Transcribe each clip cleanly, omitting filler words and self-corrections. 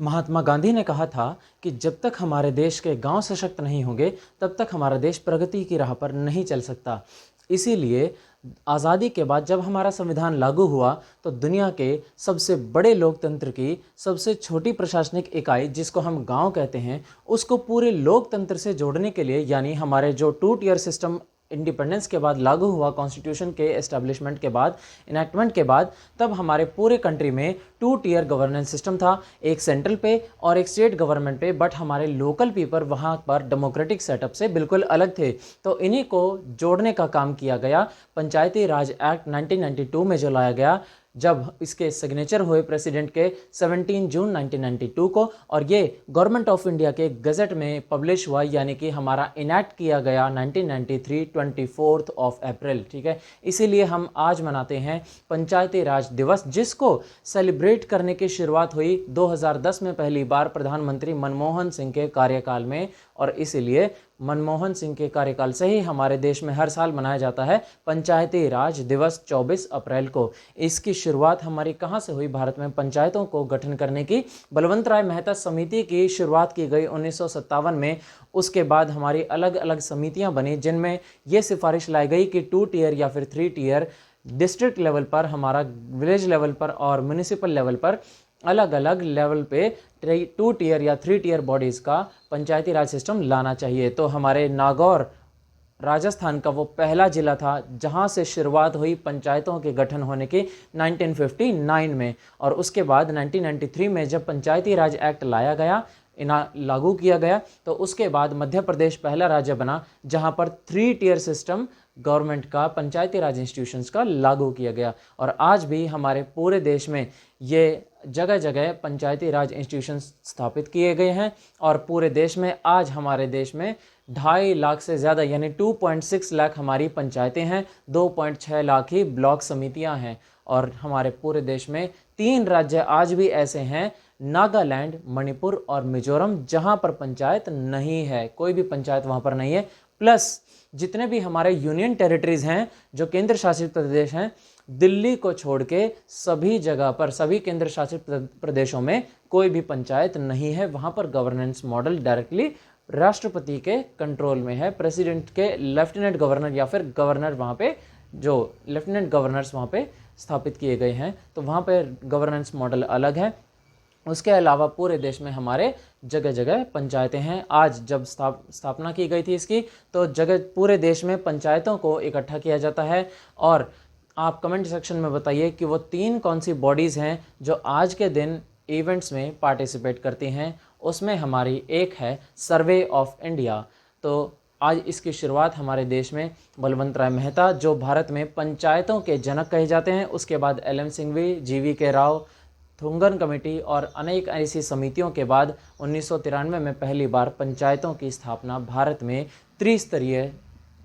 महात्मा गांधी ने कहा था कि जब तक हमारे देश के गांव सशक्त नहीं होंगे तब तक हमारा देश प्रगति की राह पर नहीं चल सकता। इसीलिए आज़ादी के बाद जब हमारा संविधान लागू हुआ तो दुनिया के सबसे बड़े लोकतंत्र की सबसे छोटी प्रशासनिक इकाई जिसको हम गांव कहते हैं उसको पूरे लोकतंत्र से जोड़ने के लिए, यानी हमारे जो 2 टियर सिस्टम इंडिपेंडेंस के बाद लागू हुआ, कॉन्स्टिट्यूशन के एस्टेब्लिशमेंट के बाद, इनैक्टमेंट के बाद, तब हमारे पूरे कंट्री में 2 टियर गवर्नेंस सिस्टम था, एक सेंट्रल पे और एक स्टेट गवर्नमेंट पे। बट हमारे लोकल पीपल वहाँ पर डेमोक्रेटिक सेटअप से बिल्कुल अलग थे। तो इन्हीं को जोड़ने का काम किया गया पंचायती राज एक्ट 1992 में जो लाया गया, जब इसके सिग्नेचर हुए प्रेसिडेंट के 17 जून 1992 को, और ये गवर्नमेंट ऑफ इंडिया के गजट में पब्लिश हुआ, यानी कि हमारा इनैक्ट किया गया 1993 24 अप्रैल। ठीक है, इसीलिए हम आज मनाते हैं पंचायती राज दिवस, जिसको सेलिब्रेट करने की शुरुआत हुई 2010 में पहली बार प्रधानमंत्री मनमोहन सिंह के कार्यकाल में। और इसीलिए मनमोहन सिंह के कार्यकाल से ही हमारे देश में हर साल मनाया जाता है पंचायती राज दिवस 24 अप्रैल को। इसकी शुरुआत हमारी कहाँ से हुई? भारत में पंचायतों को गठन करने की बलवंत राय मेहता समिति की शुरुआत की गई 1957 में। उसके बाद हमारी अलग अलग समितियां बनी जिनमें यह सिफारिश लाई गई कि 2 टियर या फिर 3 टियर डिस्ट्रिक्ट लेवल पर, हमारा विलेज लेवल पर और म्यूनिसिपल लेवल पर अलग अलग लेवल पे 2 टियर या 3 टियर बॉडीज़ का पंचायती राज सिस्टम लाना चाहिए। तो हमारे नागौर राजस्थान का वो पहला जिला था जहां से शुरुआत हुई पंचायतों के गठन होने की 1959 में। और उसके बाद 1993 में जब पंचायती राज एक्ट लाया गया, लागू किया गया, तो उसके बाद मध्य प्रदेश पहला राज्य बना जहां पर 3 टियर सिस्टम गवर्नमेंट का पंचायती राज इंस्टीट्यूशंस का लागू किया गया। और आज भी हमारे पूरे देश में ये जगह जगह पंचायती राज इंस्टीट्यूशंस स्थापित किए गए हैं। और पूरे देश में आज हमारे देश में 2.5 लाख से ज़्यादा यानी 2.6 लाख हमारी पंचायतें हैं, 2.6 लाख ही ब्लॉक समितियां हैं। और हमारे पूरे देश में 3 राज्य आज भी ऐसे हैं, नागालैंड, मणिपुर और मिजोरम, जहां पर पंचायत नहीं है, कोई भी पंचायत वहां पर नहीं है। प्लस जितने भी हमारे यूनियन टेरिटरीज हैं, जो केंद्र शासित प्रदेश हैं, दिल्ली को छोड़ के सभी जगह पर, सभी केंद्र शासित प्रदेशों में कोई भी पंचायत नहीं है। वहां पर गवर्नेंस मॉडल डायरेक्टली राष्ट्रपति के कंट्रोल में है। प्रेसिडेंट के लेफ्टिनेंट गवर्नर या फिर गवर्नर, वहां पे जो लेफ्टिनेंट गवर्नर्स वहां पे स्थापित किए गए हैं, तो वहां पे गवर्नेंस मॉडल अलग है। उसके अलावा पूरे देश में हमारे जगह जगह पंचायतें हैं। आज जब स्थापना की गई थी इसकी, तो जगह पूरे देश में पंचायतों को इकट्ठा किया जाता है। और आप कमेंट सेक्शन में बताइए कि वो 3 कौन सी बॉडीज़ हैं जो आज के दिन इवेंट्स में पार्टिसिपेट करती हैं। उसमें हमारी एक है सर्वे ऑफ इंडिया। तो आज इसकी शुरुआत हमारे देश में बलवंत राय मेहता, जो भारत में पंचायतों के जनक कहे जाते हैं, उसके बाद LM Singhvi, GV Rao, Thungan committee और अनेक ऐसी समितियों के बाद 1993 में पहली बार पंचायतों की स्थापना भारत में त्रिस्तरीय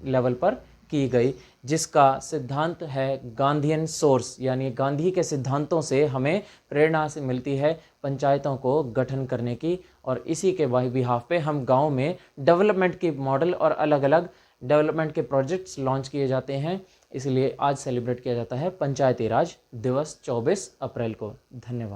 लेवल पर की गई, जिसका सिद्धांत है गांधीयन सोर्स, यानी गांधी के सिद्धांतों से हमें प्रेरणा से मिलती है पंचायतों को गठन करने की। और इसी के बिहाफ पे हम गांव में डेवलपमेंट की मॉडल और अलग अलग डेवलपमेंट के प्रोजेक्ट्स लॉन्च किए जाते हैं। इसलिए आज सेलिब्रेट किया जाता है पंचायती राज दिवस 24 अप्रैल को। धन्यवाद।